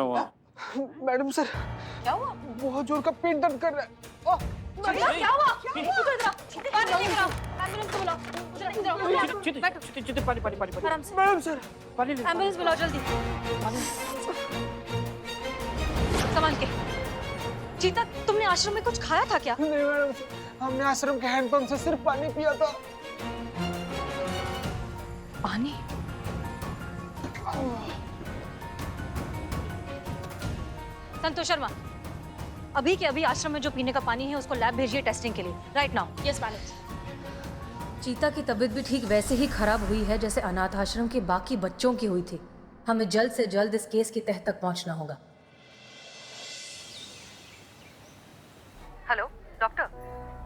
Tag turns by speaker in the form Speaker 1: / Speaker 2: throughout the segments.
Speaker 1: Madam sir,
Speaker 2: क्या हुआ?
Speaker 1: बहुत जोर का पेट दर्द कर रहा है।
Speaker 2: क्या हुआ? एम्बुलेंस को बुलाओ। बैठो। आराम से।
Speaker 1: मैडम सर,
Speaker 2: एम्बुलेंस बुलाओ जल्दी। संभाल के। चीता, तुमने आश्रम में कुछ खाया था क्या?
Speaker 1: नहीं मैडम सर, हमने आश्रम के हैंडपंप से सिर्फ पानी पिया था।
Speaker 2: पानी? संतोष शर्मा, अभी के अभी आश्रम में जो पीने का पानी है उसको लैब भेजिए टेस्टिंग के लिए, राइट नाउ। Yes madam.
Speaker 3: चीता की तबीयत भी ठीक वैसे ही खराब हुई है जैसे अनाथ आश्रम के बाकी बच्चों की हुई थी। हमें जल्द से जल्द इस केस की तह तक पहुंचना होगा। हेलो डॉक्टर,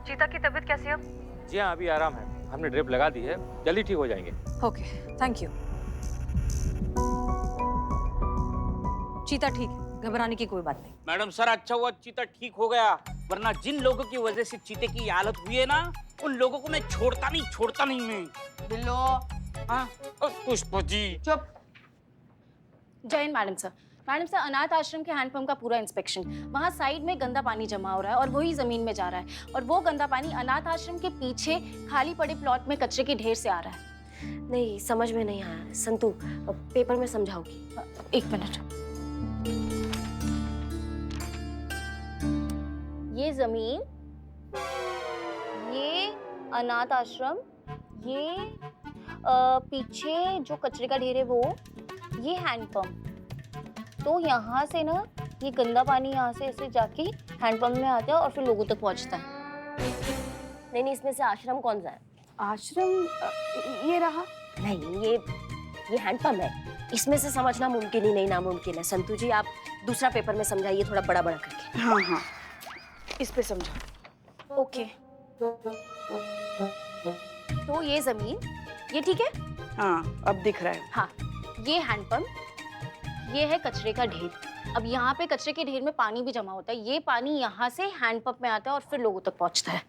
Speaker 3: चीता की तबीयत कैसी है अब?
Speaker 4: जी हाँ, अभी आराम है। हमने ड्रिप लगा दी है, जल्दी ठीक हो जाएंगे।
Speaker 2: Okay, thank you. चीता ठीक है, घबराने की कोई बात नहीं।
Speaker 5: मैडम सर, अच्छा हुआ चीता ठीक हो गया, वरना जिन लोगों की वजह से चीते की हालत हुई है ना, उन लोगों को मैं छोड़ता नहीं मैं।
Speaker 6: बिल्लो।
Speaker 5: हाँ, पुष्प जी।
Speaker 6: चुप।
Speaker 7: जय हिंद मैडम सर। मैडम सर, अनाथ आश्रम के हैंडपंप का पूरा इंस्पेक्शन, वहाँ साइड में गंदा पानी जमा हो रहा है और वही जमीन में जा रहा है, और वो गंदा पानी अनाथ आश्रम के पीछे खाली पड़े प्लॉट में कचरे के ढेर से आ रहा है।
Speaker 8: नहीं, समझ में नहीं आया। संतु, पेपर में समझाओगी?
Speaker 7: एक मिनट। ये जमीन, ये अनाथ आश्रम, ये पीछे जो कचरे का ढेर है वो, ये हैंडपंप। तो यहाँ से ना ये गंदा पानी यहाँ से ऐसे जाके हैंडपंप में आता है और फिर लोगों तक पहुँचता है।
Speaker 8: नहीं, इसमें से आश्रम कौन सा है?
Speaker 6: आश्रम ये रहा।
Speaker 8: नहीं, ये हैंडपंप है। इसमें से समझना मुमकिन ही नहीं, नामुमकिन है। संतु जी, आप दूसरा पेपर में समझाइए, थोड़ा बड़ा बड़ा करके।
Speaker 6: हाँ हाँ, इस पे समझो।
Speaker 7: ओके। तो ये जमीन, ये ठीक है?
Speaker 6: हाँ, अब दिख रहा है।
Speaker 7: हाँ, ये हैंडपंप, ये है कचरे का ढेर। अब यहाँ पे कचरे के ढेर में पानी भी जमा होता है, ये पानी यहाँ से हैंडपंप में आता है और फिर लोगों तक पहुँचता है।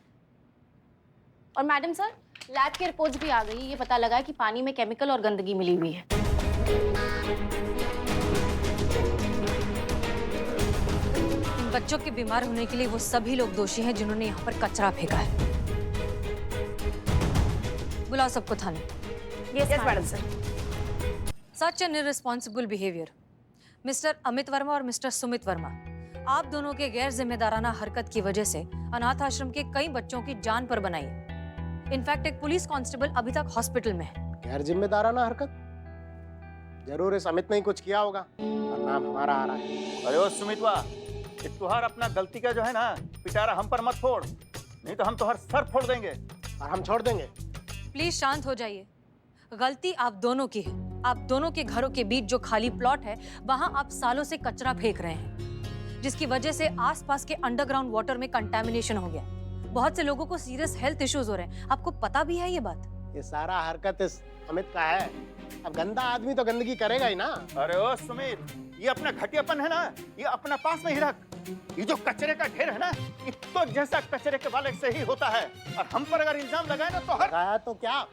Speaker 7: और मैडम सर, लैब की रिपोर्ट्स भी आ गई, ये पता लगा है कि पानी में केमिकल और गंदगी मिली हुई है।
Speaker 2: इन बच्चों के बीमार होने के लिए वो सभी लोग दोषी हैं जिन्होंने यहाँ पर कचरा फेंका है। बुलाओ सबको थाने।
Speaker 6: Yes madam sir.
Speaker 2: Such an irresponsible behaviour. Mister Amit Verma और मिस्टर सुमित वर्मा, आप दोनों के गैर जिम्मेदाराना हरकत की वजह से अनाथ आश्रम के कई बच्चों की जान पर बनाई है। इनफैक्ट एक पुलिस कांस्टेबल अभी तक हॉस्पिटल में है।
Speaker 9: गैर जिम्मेदाराना हरकत? जरूर इस अमित ने ही कुछ किया होगा और नाम हमारा आ रहा है।
Speaker 10: अरे ओ सुमितवा, तुहार अपना गलती का जो है ना पिटारा हम पर मत फोड़, नहीं तो हम तुहार सर फोड़ देंगे
Speaker 9: और हम छोड़ देंगे।
Speaker 2: प्लीज शांत हो जाइए। गलती आप दोनों की है। आप दोनों के घरों के बीच जो खाली प्लॉट है वहां आप सालों से कचरा फेंक रहे हैं, जिसकी वजह से आसपास के अंडरग्राउंड वाटर में कंटामिनेशन हो गया। बहुत से लोगों को सीरियस हेल्थ इश्यूज हो रहे हैं। आपको पता भी है ये बात? ये
Speaker 9: सारा हरकत इस अमित का है। अब गंदा आदमी तो गंदगी करेगा ही ना।
Speaker 10: अरे ओ सुमित, ये अपना घटियापन है ना, ये अपना पास नहीं रख। ये जो कचरे का ढेर है ना, ये तो जैसा कचरे के वाले से ही होता है, और हम पर अगर इल्जाम लगाए ना तो
Speaker 9: लगाया तो क्या?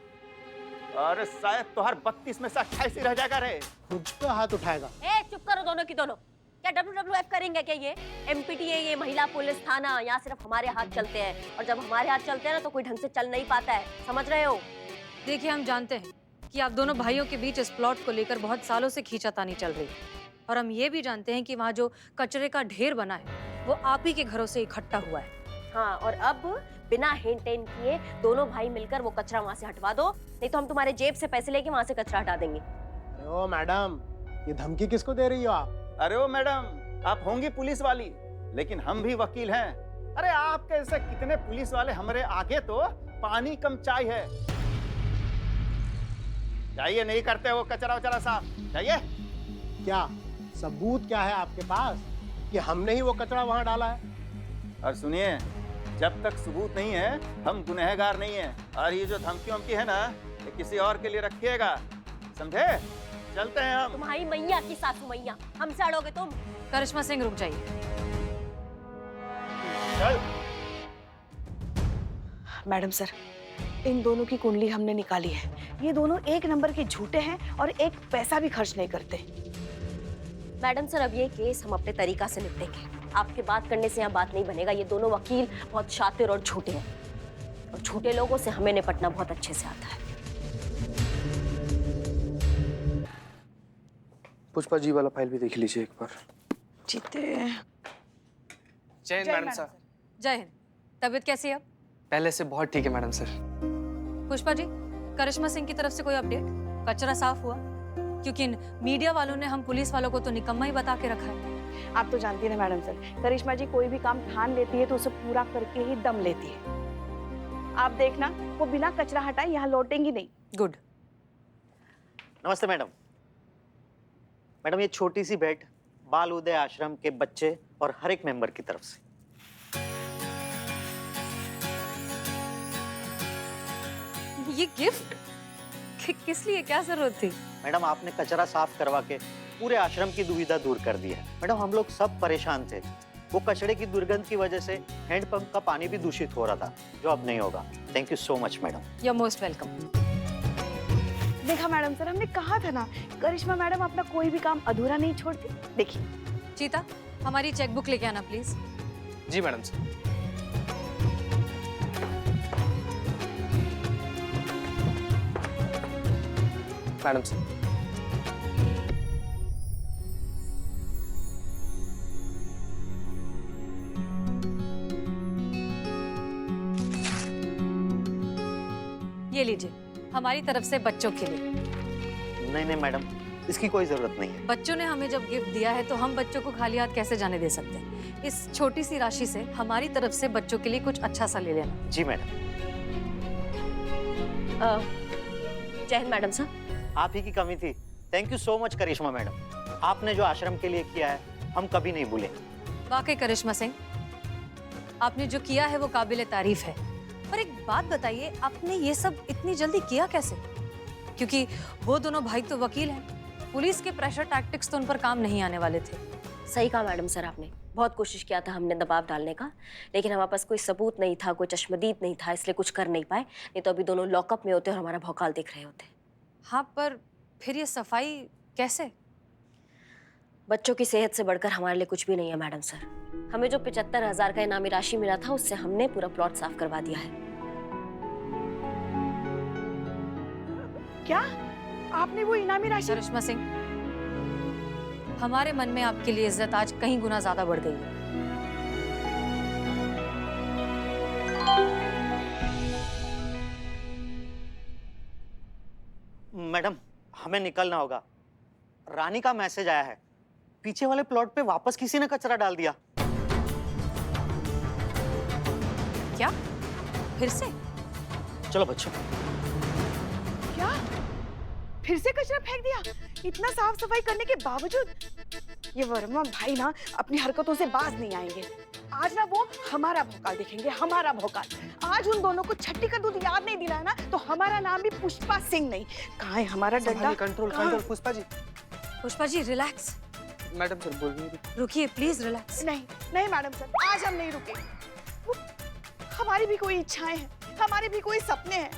Speaker 10: अरे शायद तुहार 32 में से 28 ही रह जाएगा रे।
Speaker 9: खुद पे हाथ उठाएगा।
Speaker 8: चुप करो दोनों की दोनों। क्या WWF करेंगे क्या? ये MPTA, ये महिला पुलिस थाना, यहाँ सिर्फ हमारे हाथ चलते हैं, और जब हमारे हाथ चलते हैं ना तो कोई ढंग से चल नहीं पाता है, समझ रहे हो?
Speaker 2: देखिए, हम जानते हैं कि आप दोनों भाइयों के बीच इस प्लॉट को लेकर बहुत सालों से खींचातानी चल रही है, और हम ये भी जानते हैं कि वहाँ जो कचरे का ढेर बना है वो आप ही के घरों से इकट्ठा हुआ है।
Speaker 8: हाँ, और अब बिना हेन टेन किए दोनों भाई मिलकर वो कचरा वहाँ से हटवा दो, नहीं तो हम तुम्हारे जेब से पैसे लेके वहाँ से कचरा हटा देंगे।
Speaker 9: ओ मैडम, ये धमकी किसको दे रही हो आप?
Speaker 10: अरे ओ मैडम, आप होंगी पुलिस वाली, लेकिन हम भी वकील हैं। अरे आपके ऐसे कितने पुलिस वाले हमारे आगे तो पानी कम चाय है। जाइए, नहीं करते वो कचरा वचरा साफ, जाइए।
Speaker 9: क्या सबूत क्या है आपके पास कि हमने ही वो कचरा वहां डाला है?
Speaker 10: और सुनिए, जब तक सबूत नहीं है हम गुनहगार नहीं है, और ये जो धमकी वमकी है ना, ये किसी और के लिए रखिएगा, समझे? चलते हैं हम।
Speaker 8: तुम्हारी मैया की सासू मैया, हमसे अड़ोगे तुम?
Speaker 2: करिश्मा सिंह, रुक जाइए।
Speaker 10: चल।
Speaker 6: मैडम सर, इन दोनों की कुंडली हमने निकाली है। ये दोनों एक नंबर के झूठे हैं और एक पैसा भी खर्च नहीं करते।
Speaker 8: मैडम सर, अब ये केस हम अपने तरीका से निपटेंगे। आपके बात करने से यहाँ बात नहीं बनेगा। ये दोनों वकील बहुत शातिर और झूठे हैं, और झूठे लोगों से हमें निपटना बहुत अच्छे से आता है।
Speaker 1: पुष्पा जी वाला फाइल भी देख लीजिए एक बार।
Speaker 6: जीते।
Speaker 1: जय हिंद मैडम सर।
Speaker 2: जय हिंद। तबीयत कैसी है अब?
Speaker 1: पहले से बहुत ठीक है मैडम सर।
Speaker 2: पुष्पा जी, करिश्मा सिंह की तरफ से कोई अपडेट? कचरा साफ हुआ? क्योंकि मीडिया वालों ने हम पुलिस वालों को तो निकम्मा ही बता के रखा है।
Speaker 6: आप तो जानती हैं मैडम सर, करिश्मा जी कोई भी काम ठान लेती है तो उसे पूरा करके ही दम लेती है। आप देखना, वो बिना कचरा हटाए यहाँ लौटेंगी नहीं।
Speaker 2: गुड।
Speaker 10: नमस्ते मैडम। मैडम, ये छोटी सी भेंट बाल उदय आश्रम के बच्चे और हर एक मेंबर की तरफ से।
Speaker 2: ये गिफ्ट किस लिए, क्या जरूरत थी?
Speaker 10: मैडम, आपने कचरा साफ करवा के पूरे आश्रम की दुविधा दूर कर दी है। मैडम, हम लोग सब परेशान थे। वो कचड़े की दुर्गंध की वजह से हैंडपंप का पानी भी दूषित हो रहा था, जो अब नहीं होगा। Thank you so much madam.
Speaker 2: You are most welcome.
Speaker 6: देखा मैडम सर, हमने कहा था ना, करिश्मा मैडम अपना कोई भी काम अधूरा नहीं छोड़ती। देखिए।
Speaker 2: चीता, हमारी चेकबुक लेके आना प्लीज।
Speaker 1: जी मैडम सर। Madam sir.
Speaker 2: ये लीजिए, हमारी तरफ से बच्चों के लिए।
Speaker 10: नहीं नहीं मैडम, इसकी कोई जरूरत नहीं है।
Speaker 2: बच्चों ने हमें जब गिफ्ट दिया है तो हम बच्चों को खाली हाथ कैसे जाने दे सकते हैं? इस छोटी सी राशि से हमारी तरफ से बच्चों के लिए कुछ अच्छा सा ले लेना।
Speaker 10: जी मैडम।
Speaker 8: जय हिंद मैडम सर।
Speaker 10: आप ही की कमी थी। Thank you so much Karishma madam. आपने जो आश्रम के लिए किया है हम कभी नहीं भूलेंगे।
Speaker 2: वाकई करिश्मा सिंह, आपने जो किया है वो काबिले तारीफ है। पर एक बात बताइए, आपने ये सब इतनी जल्दी किया कैसे? क्योंकि वो दोनों भाई तो वकील हैं, पुलिस के प्रेशर टैक्टिक्स तो उन पर काम नहीं आने वाले थे।
Speaker 8: सही कहा मैडम सर आपने। बहुत कोशिश किया था हमने दबाव डालने का, लेकिन हमारे पास कोई सबूत नहीं था, कोई चश्मदीद नहीं था, इसलिए कुछ कर नहीं पाए। नहीं तो अभी दोनों लॉकअप में होते और हमारा भौकाल देख रहे होते।
Speaker 2: हाँ, पर फिर ये सफाई कैसे?
Speaker 8: बच्चों की सेहत से बढ़कर हमारे लिए कुछ भी नहीं है मैडम सर। हमें जो 75,000 का इनामी राशि मिला था, उससे हमने पूरा प्लॉट साफ करवा दिया है।
Speaker 6: क्या आपने वो इनामी राशि?
Speaker 2: करिश्मा सिंह, हमारे मन में आपके लिए इज्जत आज कहीं गुना ज्यादा बढ़ गई है।
Speaker 10: मैडम, हमें निकलना होगा। रानी का मैसेज आया है, पीछे वाले प्लॉट पे वापस किसी ने कचरा डाल दिया।
Speaker 2: क्या? फिर से?
Speaker 10: चलो बच्चों।
Speaker 6: क्या फिर से कचरा फेंक दिया? इतना साफ सफाई करने के बावजूद? ये वर्मा भाई ना अपनी हरकतों से बाज नहीं आएंगे। आज ना वो हमारा भौकाल देखेंगे, हमारा भौकाल। आज उन दोनों को छट्टी का दूध याद नहीं दिलाया ना, तो हमारा नाम भी पुष्पा सिंह नहीं। कहाँ है हमारा डंडा?
Speaker 1: Control control. Pushpa ji.
Speaker 2: Pushpa ji relax.
Speaker 1: Madam sir बोल रही हैं।
Speaker 2: रुकिए प्लीज, रिलैक्स।
Speaker 6: नहीं नहीं मैडम सर, आज हम नहीं रुकेंगे। वो हमारी भी कोई इच्छाएं हैं, हमारे भी कोई सपने हैं।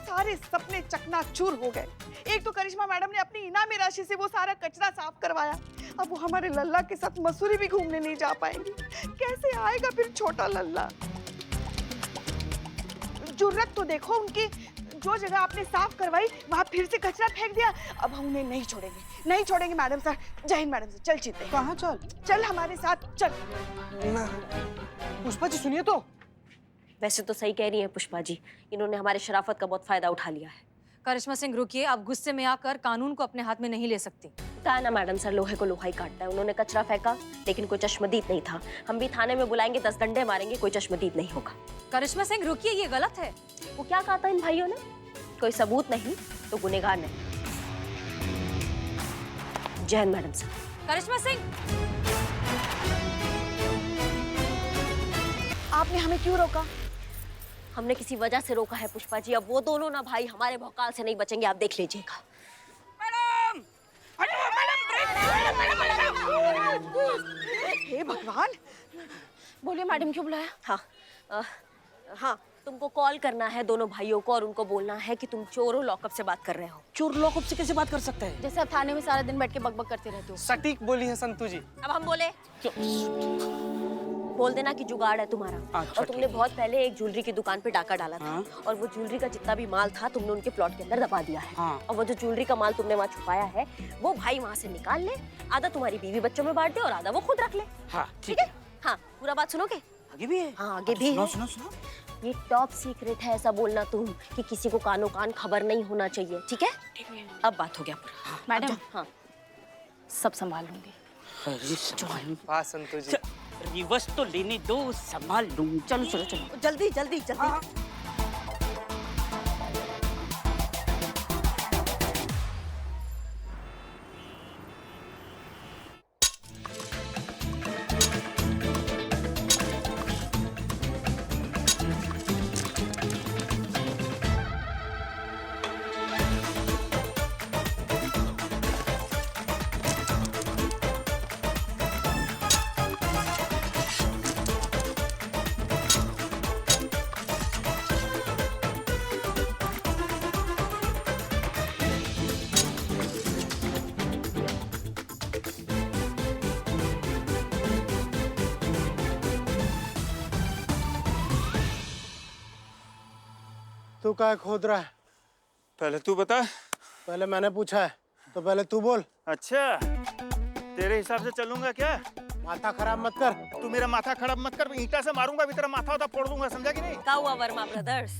Speaker 6: सारे सपने चकनाचूर हो गए। एक तो करिश्मा मैडम ने अपनी इनामी राशि से वो सारा कचरा साफ करवाया, अब वो हमारे लल्ला के साथ मसूरी भी घूमने नहीं जा पाएंगी। कैसे आएगा फिर छोटा लल्ला? जुर्रत तो देखो उनकी, जो जगह आपने साफ करवाई वहां फिर से कचरा फेंक दिया। अब हम उन्हें नहीं छोड़ेंगे, नहीं छोड़ेंगे मैडम सर। जय हिंद मैडम सर। चल चीते।
Speaker 1: कहाँ चल?
Speaker 6: चल हमारे साथ चल।
Speaker 1: पुष्पा जी सुनिए तो।
Speaker 8: वैसे तो सही कह रही हैं पुष्पा जी, इन्होंने हमारे शराफत का बहुत फायदा उठा लिया है।
Speaker 2: करिश्मा सिंह रुकिए, आप गुस्से में आकर कानून को अपने हाथ में नहीं ले सकती।
Speaker 8: कहा ना मैडम सर, लोहे को लोहा ही काटता है। उन्होंने कचरा फेंका लेकिन कोई चश्मदीद नहीं था। हम भी थाने में बुलाएंगे, 10 डंडे मारेंगे, कोई चश्मदीद नहीं होगा।
Speaker 2: करिश्मा सिंह रुकिए, ये गलत है।
Speaker 8: वो क्या कहा था इन भाइयों ने? कोई सबूत नहीं तो गुनहगार नहीं। जय हिंद मैडम सर।
Speaker 2: करिश्मा सिंह,
Speaker 6: आपने हमें क्यों रोका?
Speaker 8: हमने किसी वजह से रोका है पुष्पा जी। अब वो दोनों ना भाई हमारे भौकाल से नहीं बचेंगे, आप देख लीजिएगा।
Speaker 6: हे भगवान!
Speaker 8: बोलिए मैडम, क्यों बुलाया? हाँ हाँ तुमको कॉल करना है दोनों भाइयों को और उनको बोलना है कि तुम चोर हो, लॉकअप से बात कर रहे हो।
Speaker 5: चोर लॉकअप से कैसे बात कर सकते हैं?
Speaker 7: जैसे आप थाने में सारा दिन बैठ के बकबक करते रहते हो।
Speaker 1: सटीक बोली है संतू जी।
Speaker 8: अब हम बोले बोल देना कि जुगाड़ है तुम्हारा।
Speaker 5: अच्छा,
Speaker 8: और तुमने
Speaker 5: ठीक है।
Speaker 8: बहुत पहले एक ज्वेलरी की दुकान पे डाका डाला था।
Speaker 5: हाँ।
Speaker 8: और वो ज्वेलरी का जितना भी माल था तुमने उनके प्लॉट के अंदर दबा दिया है।
Speaker 5: हाँ।
Speaker 8: और वो जो ज्वेलरी का माल तुमने वहाँ छुपाया है वो भाई वहाँ से निकाल ले, आधा तुम्हारी बीवी बच्चों में बांट दे और आधा वो खुद रख ले।
Speaker 5: हाँ
Speaker 8: ठीक है? हाँ, पूरा बात सुनोगे?
Speaker 5: आगे भी है?
Speaker 8: हाँ, आगे भी है।
Speaker 5: सुनो सुनो।
Speaker 8: ये टॉप सीक्रेट है, ऐसा बोलना तुम कि किसी को कानो कान खबर नहीं होना चाहिए। ठीक है? अब बात हो गया पूरा।
Speaker 7: मैडम,
Speaker 8: हाँ,
Speaker 7: सब संभाल लूंगी।
Speaker 5: अरे संभाल।
Speaker 1: वाह संतू जी।
Speaker 5: रिवर्स तो लेने दो, संभाल लूं।
Speaker 8: चलो चलो चलो, जल्दी जल्दी जल्दी।
Speaker 9: तू क्या खोद रहा है?
Speaker 11: पहले तू बता।
Speaker 9: पहले मैंने पूछा है तो पहले तू बोल।
Speaker 11: अच्छा, तेरे हिसाब से चलूंगा क्या?
Speaker 9: माथा खराब मत कर।
Speaker 11: तू मेरा माथा खराब मत कर, ईंटा से मारूंगा भी तेरा माथा होता फोड़ दूंगा, समझा कि नहीं?
Speaker 8: क्या हुआ वर्मा ब्रदर्स?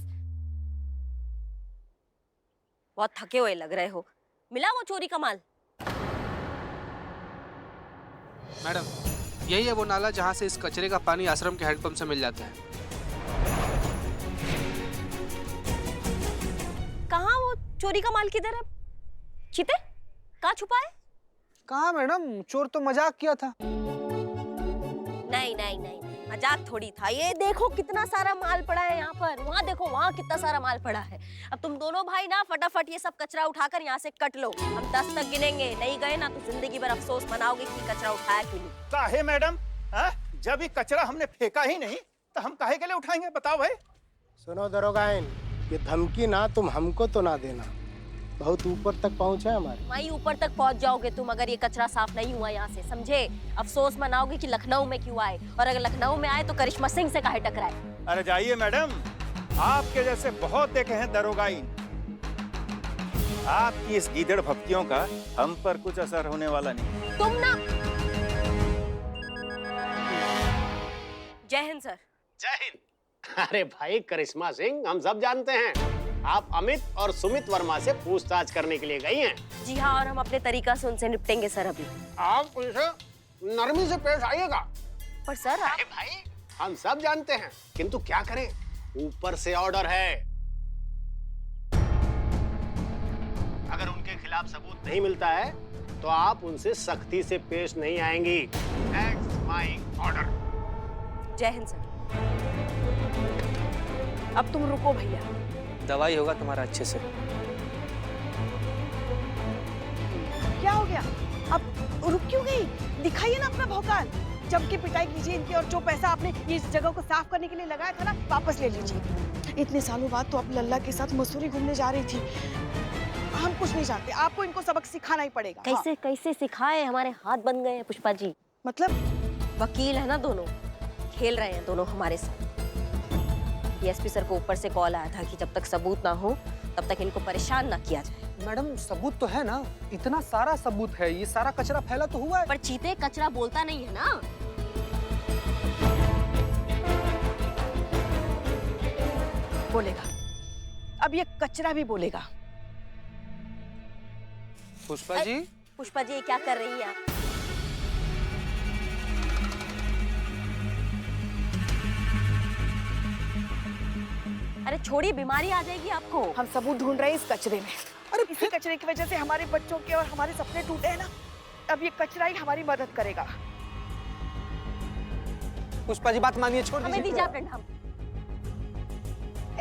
Speaker 8: बहुत थके हुए लग रहे हो। मिला वो चोरी का माल?
Speaker 1: मैडम, यही है वो नाला जहाँ से इस कचरे का पानी आश्रम के हैंडपंप से मिल जाता है।
Speaker 8: कहाँ वो चोरी का माल किधर है? चीते कहाँ छुपा है?
Speaker 1: कहाँ मैडम, चोर तो मजाक किया था।
Speaker 8: नहीं नहीं नहीं, मजाक थोड़ी था। ये देखो कितना सारा माल पड़ा है यहाँ पर, वहाँ देखो वहाँ कितना सारा माल पड़ा है। अब तुम दोनों भाई ना फटाफट ये सब कचरा उठाकर यहाँ से कट लो। हम 10 तक गिनेंगे, नहीं गए ना तो जिंदगी भर अफसोस मनाओगे कि कचरा उठाया क्यों नहीं।
Speaker 11: काहे मैडम? हाँ? जब ये कचरा हमने फेंका ही नहीं तो हम काहे के लिए उठाएंगे, बताओ भाई।
Speaker 9: सुनो दरोगाइन, ये धमकी ना तुम हमको तो ना देना, बहुत ऊपर तक पहुंचे हमारे।
Speaker 8: वहीं ऊपर तक पहुंच जाओगे तुम अगर ये कचरा साफ नहीं हुआ यहाँ से, समझे? अफसोस मनाओगे कि लखनऊ में क्यों आए, और अगर लखनऊ में आए तो करिश्मा सिंह से काहे टकराए।
Speaker 11: अरे जाइए मैडम, आपके जैसे बहुत देखे हैं दरोगाइन। आपकी इस गीदड़ भक्तियों का हम पर कुछ असर होने वाला नहीं।
Speaker 8: तुम ना। जय हिंद सर।
Speaker 12: जय हिंद। अरे भाई करिश्मा सिंह, हम सब जानते हैं आप अमित और सुमित वर्मा से पूछताछ करने के लिए गई हैं।
Speaker 8: जी हाँ, और हम अपने तरीका से उनसे निपटेंगे सर। अभी
Speaker 12: आप उनसे नरमी से पेश आइएगा।
Speaker 8: पर सर आप...
Speaker 12: अरे भाई, हम सब जानते हैं, किंतु क्या करें, ऊपर से ऑर्डर है। अगर उनके खिलाफ सबूत नहीं मिलता है तो आप उनसे सख्ती से पेश नहीं आएंगी। That's my order।
Speaker 8: जय हिंद सर। अब तुम रुको भैया,
Speaker 1: दवाई होगा तुम्हारा अच्छे से।
Speaker 6: क्या हो गया? अब रुक क्यों गई? दिखाइए ना अपना भौकाल। जम के पिटाई कीजिए इनकी, और जो पैसा आपने इस जगह को साफ करने के लिए लगाया था ना, वापस ले लीजिए। इतने सालों बाद तो अब लल्ला के साथ मसूरी घूमने जा रही थी। हम कुछ नहीं जानते, आपको इनको सबक सिखाना ही पड़ेगा।
Speaker 8: कैसे कैसे सिखाए, हमारे हाथ बन गए हैं पुष्पा जी।
Speaker 6: मतलब
Speaker 8: वकील है ना दोनों, खेल रहे हैं दोनों हमारे साथ। डीएसपी सर को ऊपर से कॉल आया था कि जब तक सबूत ना हो तब तक इनको परेशान ना किया जाए।
Speaker 1: मैडम, सबूत तो है ना, इतना सारा सबूत है, ये सारा कचरा फैला तो हुआ है।
Speaker 8: पर चीते कचरा बोलता नहीं है ना।
Speaker 6: बोलेगा, अब ये कचरा भी बोलेगा।
Speaker 1: पुष्पा जी,
Speaker 8: पुष्पा जी, ये क्या कर रही है आप? अरे छोड़िए, बीमारी आ जाएगी आपको।
Speaker 6: हम सबूत ढूंढ रहे हैं इस कचरे में। अरे इसी कचरे की वजह से हमारे बच्चों के और हमारे सपने टूटे हैं ना। अब ये कचरा ही हमारी मदद करेगा।
Speaker 1: पुष्पा जी बात मानिए, छोड़
Speaker 8: हमें दीजिए अपना नाम।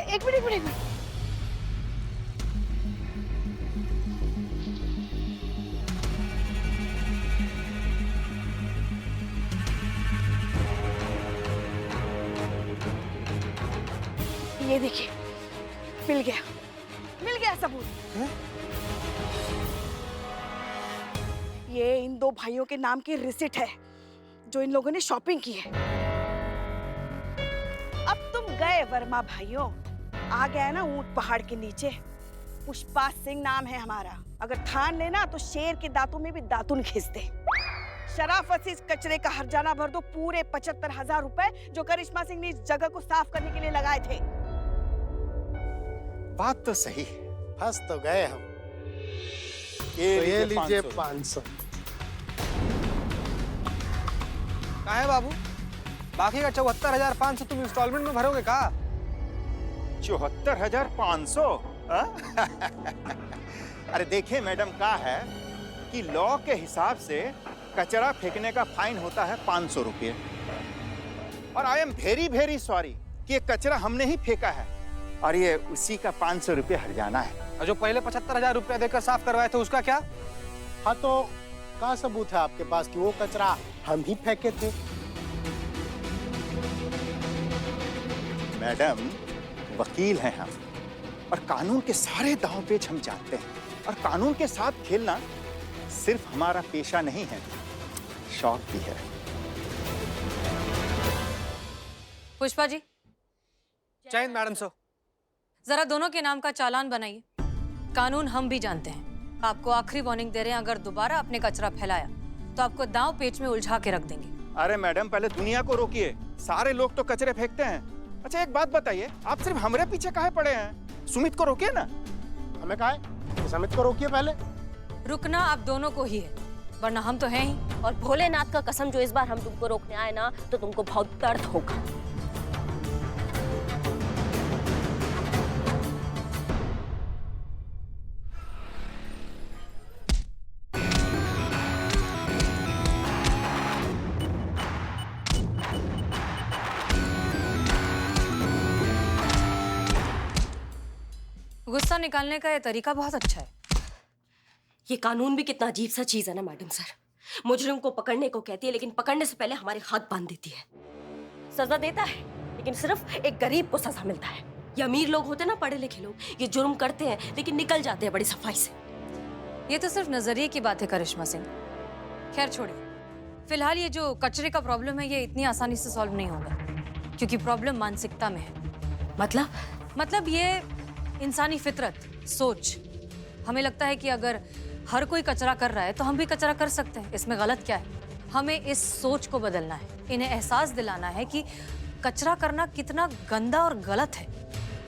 Speaker 6: एक मिनट, एक मिनट। ये देखिए, मिल गया सबूत। ये इन दो भाइयों के नाम की रिसिट है जो इन लोगों ने शॉपिंग की है। अब तुम गए वर्मा भाइयों, आ गया ना ऊंट पहाड़ के नीचे। पुष्पा सिंह नाम है हमारा, अगर ठान लेना तो शेर के दांतों में भी दातुन खींच दे। शराफत से इस कचरे का हर्जाना भर दो, पूरे 75,000 रुपए जो करिश्मा सिंह ने इस जगह को साफ करने के लिए लगाए थे।
Speaker 11: बात तो सही,
Speaker 9: फंस तो गए हम।
Speaker 11: ये
Speaker 9: लीजिए 500।
Speaker 1: कहाँ है बाबू? बाकी का 74,500 तुम इंस्टॉलमेंट में भरोगे का?
Speaker 11: 74,500? अरे देखिए मैडम, का है कि लॉ के हिसाब से कचरा फेंकने का फाइन होता है 500 रुपये, और I am very very sorry कि ये कचरा हमने ही फेंका है और ये उसी का 500 रुपये हर्जाना है।
Speaker 1: और जो पहले 75,000 रुपया देकर साफ करवाए थे उसका क्या?
Speaker 9: हाँ तो क्या सबूत है आपके पास कि वो कचरा हम ही फेंके थे?
Speaker 11: मैडम, वकील हैं हम और कानून के सारे दांव पेच हम जानते हैं, और कानून के साथ खेलना सिर्फ हमारा पेशा नहीं है, शौक भी है।
Speaker 2: पुष्पा जी,
Speaker 1: जय हिंद मैडम। सो
Speaker 2: जरा दोनों के नाम का चालान बनाइए। कानून हम भी जानते हैं। आपको आखिरी वार्निंग दे रहे हैं, अगर दोबारा आपने कचरा फैलाया तो आपको दांव पेच में उलझा के रख देंगे।
Speaker 11: अरे मैडम, पहले दुनिया को रोकिए, सारे लोग तो कचरे फेंकते हैं। अच्छा एक बात बताइए, आप सिर्फ हमारे पीछे काहे पड़े हैं? सुमित को रोकिए ना।
Speaker 9: हमें काहे? सुमित को रोकिए पहले।
Speaker 2: रुकना आप दोनों को ही है, वरना हम तो हैं ही।
Speaker 8: और भोलेनाथ का कसम, जो इस बार हम तुमको रोकने आए ना, तो तुमको बहुत दर्द होगा।
Speaker 2: गुस्सा निकालने का ये तरीका बहुत अच्छा है।
Speaker 8: ये कानून भी कितना अजीब सा चीज है ना मैडम सर। मुजरिम को पकड़ने को कहती है, लेकिन पकड़ने से पहले हमारे हाथ बांध देती है। सजा देता है, लेकिन सिर्फ एक गरीब को सजा मिलता है। ये अमीर लोग होते ना, पढ़े लिखे लोग, ये जुर्म करते हैं लेकिन निकल जाते हैं बड़ी सफाई से।
Speaker 2: ये तो सिर्फ नजरिए की बात है करिश्मा सिंह। खैर छोड़िए, फिलहाल ये जो कचरे का प्रॉब्लम है ये इतनी आसानी से सॉल्व नहीं होगा, क्योंकि प्रॉब्लम मानसिकता में है। मतलब ये इंसानी फितरत, सोच। हमें लगता है कि अगर हर कोई कचरा कर रहा है तो हम भी कचरा कर सकते हैं, इसमें गलत क्या है? हमें इस सोच को बदलना है, इन्हें एहसास दिलाना है कि कचरा करना कितना गंदा और गलत है।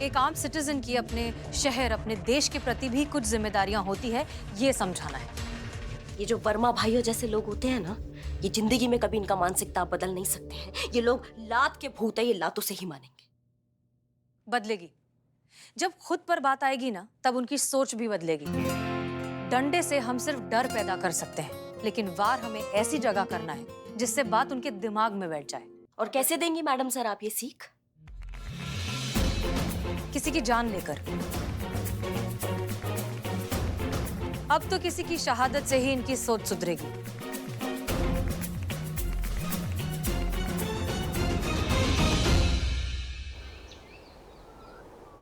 Speaker 2: एक आम सिटीजन की अपने शहर, अपने देश के प्रति भी कुछ जिम्मेदारियां होती है, ये समझाना है।
Speaker 8: ये जो वर्मा भाइयों जैसे लोग होते हैं ना, ये जिंदगी में कभी इनका मानसिकता बदल नहीं सकते हैं। ये लोग लात के भूत है, ये लातों से ही मानेंगे।
Speaker 2: बदलेगी जब खुद पर बात आएगी ना, तब उनकी सोच भी बदलेगी। डंडे से हम सिर्फ डर पैदा कर सकते हैं, लेकिन वार हमें ऐसी जगह करना है जिससे बात उनके दिमाग में बैठ जाए।
Speaker 8: और कैसे देंगी मैडम सर आप ये सीख?
Speaker 2: किसी की जान लेकर। अब तो किसी की शहादत से ही इनकी सोच सुधरेगी।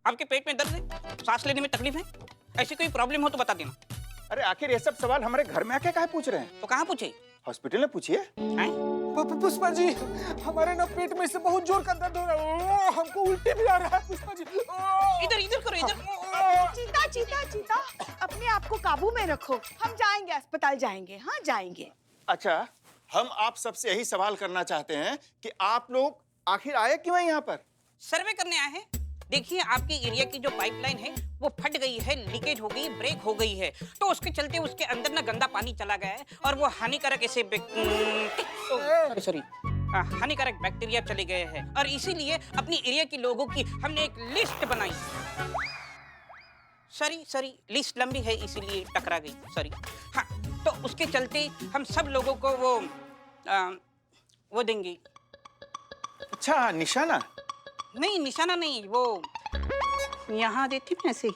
Speaker 5: आपके पेट में दर्द है, सांस लेने में तकलीफ है, ऐसी कोई प्रॉब्लम हो तो बता देना।
Speaker 11: अरे आखिर ये सब सवाल हमारे घर में आके काहे पूछ रहे हैं?
Speaker 5: तो कहाँ पूछे?
Speaker 11: हॉस्पिटल में पूछिए।
Speaker 1: पुष्पा जी, हमारे ना पेट में से बहुत जोर का दर्द हो रहा है, हमको उल्टी भी आ रहा है। पुष्पा जी,
Speaker 5: इधर करो, इधर।
Speaker 6: चीता, अपने आप को काबू में रखो। हम जाएंगे, अस्पताल जाएंगे। हाँ जाएंगे।
Speaker 11: अच्छा, हम आप सबसे यही सवाल करना चाहते हैं कि आप लोग आखिर आए क्यों हैं यहाँ पर?
Speaker 5: सर्वे करने आए हैं। देखिए, आपकी एरिया की जो पाइपलाइन है वो फट गई है, लीकेज हो गई, ब्रेक हो गई है, तो उसके चलते उसके अंदर ना गंदा पानी चला गया है और वो हानिकारक हानिकारक बैक्टीरिया चले गए हैं, और इसीलिए अपनी एरिया के लोगों की हमने एक लिस्ट बनाई। सॉरी, लिस्ट लंबी है इसीलिए टकरा गई, सॉरी। हाँ, तो उसके चलते हम सब लोगों को वो देंगे।
Speaker 11: अच्छा, निशाना?
Speaker 5: नहीं, निशाना नहीं, वो यहाँ देती ना ऐसे।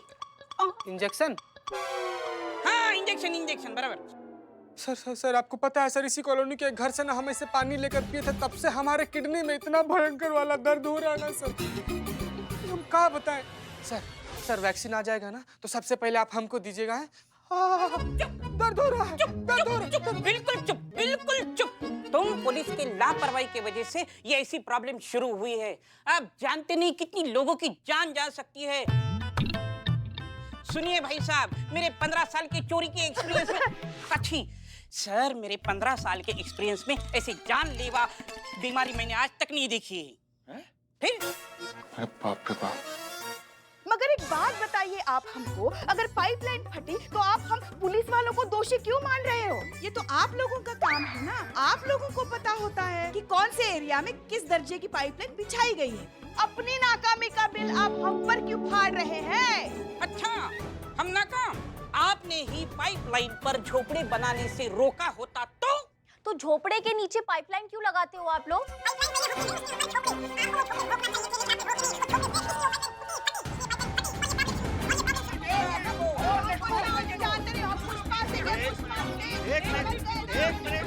Speaker 1: इंजेक्शन?
Speaker 5: हाँ, इंजेक्शन बराबर।
Speaker 1: सर आपको पता है सर, इसी कॉलोनी के घर से ना हम इसे पानी लेकर पिए थे, तब से हमारे किडनी में इतना भयंकर वाला दर्द हो रहा है ना सर। हम कहाँ बताएं। सर सर वैक्सीन आ जाएगा ना तो सबसे पहले आप हमको दीजिएगा। हैं? दर्द हो रहा है, दर्द हो रहा है।
Speaker 5: चुप, बिल्कुल चुप, बिल्कुल चुप। तुम पुलिस के लापरवाही की वजह से ये ऐसी प्रॉब्लम शुरू हुई है। आप जानते नहीं कितनी लोगों की जान जा सकती है। सुनिए भाई साहब, मेरे 15 साल के चोरी के एक्सपीरियंस में कथी सर, मेरे 15 साल के एक्सपीरियंस में ऐसी जानलेवा बीमारी मैंने आज तक नहीं देखी है। फिर
Speaker 1: अरे बाप रे बाप।
Speaker 6: मगर एक बात बताइए आप हमको, अगर पाइपलाइन फटी तो आप हम पुलिस वालों को दोषी क्यों मान रहे हो? ये तो आप लोगों का काम है ना, आप लोगों को पता होता है कि कौन से एरिया में किस दर्जे की पाइपलाइन बिछाई गई है। अपनी नाकामी का बिल आप हम पर क्यों फाड़ रहे हैं?
Speaker 5: अच्छा, हम नाकाम? आपने ही पाइपलाइन पर झोपड़े बनाने से रोका होता तो
Speaker 7: झोपड़े के नीचे पाइपलाइन क्यों लगाते हो आप लोग?
Speaker 12: एक मिनट